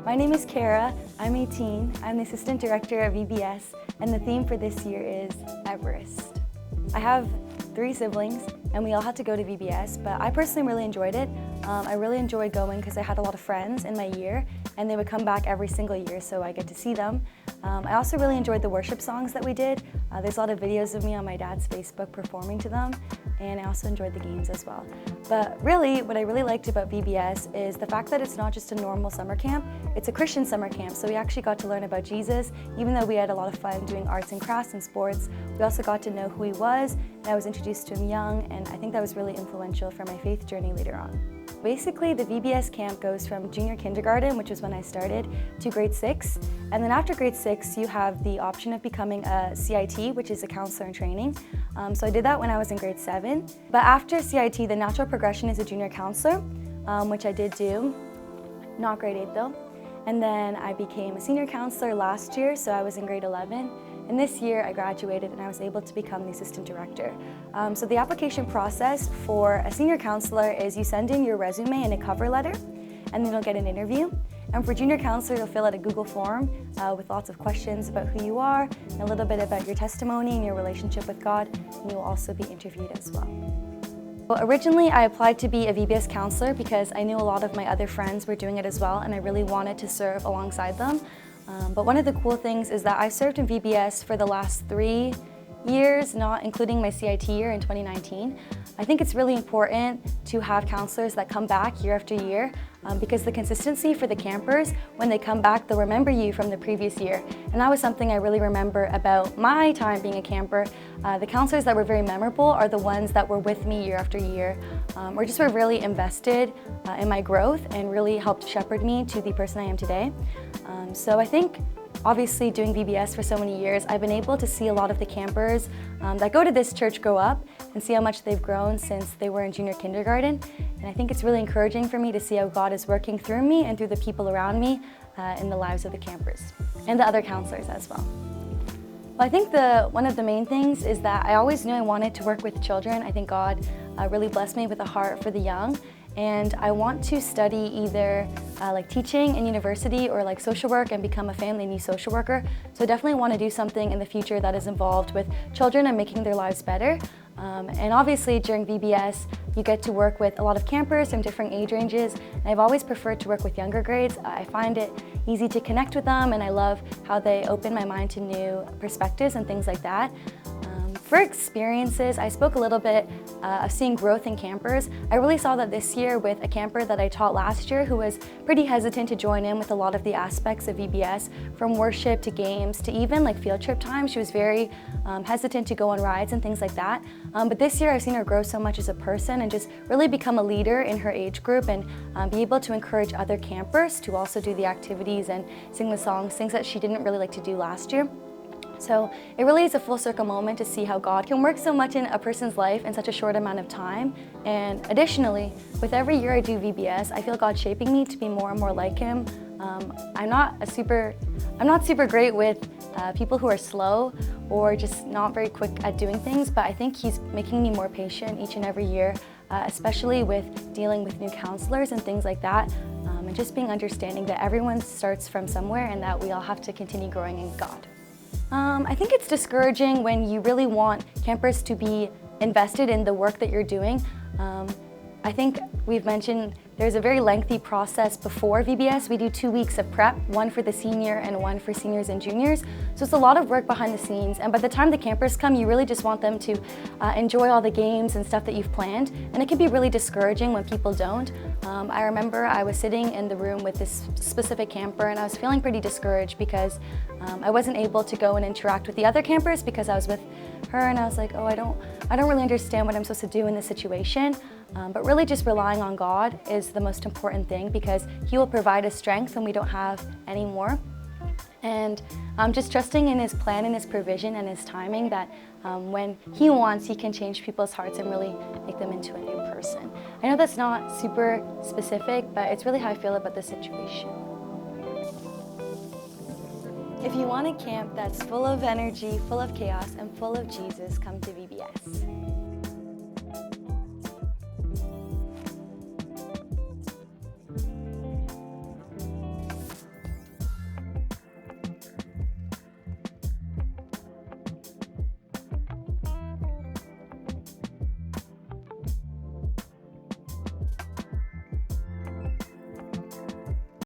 My name is Kara, I'm 18, I'm the Assistant Director at VBS, and the theme for this year is Everest. I have 3 siblings, and we all had to go to VBS, but I personally really enjoyed it. I really enjoyed going because I had a lot of friends in my year, and they would come back every single year, so I get to see them. I also really enjoyed the worship songs that we did. There's a lot of videos of me on my dad's Facebook performing to them, and I also enjoyed the games as well. But really, what I really liked about VBS is the fact that it's not just a normal summer camp, it's a Christian summer camp, so we actually got to learn about Jesus. Even though we had a lot of fun doing arts and crafts and sports, we also got to know who he was, and I was introduced to him young, and I think that was really influential for my faith journey later on. Basically, the VBS camp goes from junior kindergarten, which is when I started, to grade 6. And then after grade 6, you have the option of becoming a CIT, which is a counselor in training. So I did that when I was in grade 7. But after CIT, the natural progression is a junior counselor, which I did do, not grade 8 though. And then I became a senior counselor last year, so I was in grade 11. And this year I graduated and I was able to become the assistant director. So the application process for a senior counselor is you send in your resume and a cover letter, and then you'll get an interview. And for junior counselor, you'll fill out a Google form with lots of questions about who you are, and a little bit about your testimony and your relationship with God, and you will also be interviewed as well. Well, originally I applied to be a VBS counselor because I knew a lot of my other friends were doing it as well, and I really wanted to serve alongside them. But one of the cool things is that I've served in VBS for the last 3 years, not including my CIT year in 2019. I think it's really important to have counselors that come back year after year because the consistency for the campers, when they come back, they'll remember you from the previous year. And that was something I really remember about my time being a camper. The counselors that were very memorable are the ones that were with me year after year, or just were really invested in my growth and really helped shepherd me to the person I am today. So I think obviously doing VBS for so many years, I've been able to see a lot of the campers that go to this church grow up and see how much they've grown since they were in junior kindergarten. And I think it's really encouraging for me to see how God is working through me and through the people around me in the lives of the campers and the other counselors as well. Well, I think one of the main things is that I always knew I wanted to work with children. I think God really blessed me with a heart for the young. And I want to study either like teaching in university or like social work and become a family and youth social worker. So I definitely want to do something in the future that is involved with children and making their lives better. And obviously during VBS, you get to work with a lot of campers from different age ranges. And I've always preferred to work with younger grades. I find it easy to connect with them, and I love how they open my mind to new perspectives and things like that. For experiences, I spoke a little bit of seeing growth in campers. I really saw that this year with a camper that I taught last year who was pretty hesitant to join in with a lot of the aspects of VBS, from worship to games to even like field trip time. She was very hesitant to go on rides and things like that. But this year I've seen her grow so much as a person and just really become a leader in her age group and be able to encourage other campers to also do the activities and sing the songs, things that she didn't really like to do last year. So it really is a full circle moment to see how God can work so much in a person's life in such a short amount of time. And additionally, with every year I do VBS, I feel God shaping me to be more and more like Him. I'm not super great with people who are slow or just not very quick at doing things, but I think He's making me more patient each and every year, especially with dealing with new counselors and things like that, and just being understanding that everyone starts from somewhere and that we all have to continue growing in God. I think it's discouraging when you really want campers to be invested in the work that you're doing. I think we've mentioned there's a very lengthy process before VBS. We do 2 weeks of prep, one for the senior and one for seniors and juniors. So it's a lot of work behind the scenes, and by the time the campers come, you really just want them to enjoy all the games and stuff that you've planned, and it can be really discouraging when people don't. I remember I was sitting in the room with this specific camper and I was feeling pretty discouraged because I wasn't able to go and interact with the other campers because I was with her, and I was like, oh, I don't really understand what I'm supposed to do in this situation. But really just relying on God is the most important thing because He will provide us strength when we don't have any more. And just trusting in His plan and His provision and His timing that when He wants, He can change people's hearts and really make them into a new person. I know that's not super specific, but it's really how I feel about the situation. If you want a camp that's full of energy, full of chaos, and full of Jesus, come to VBS.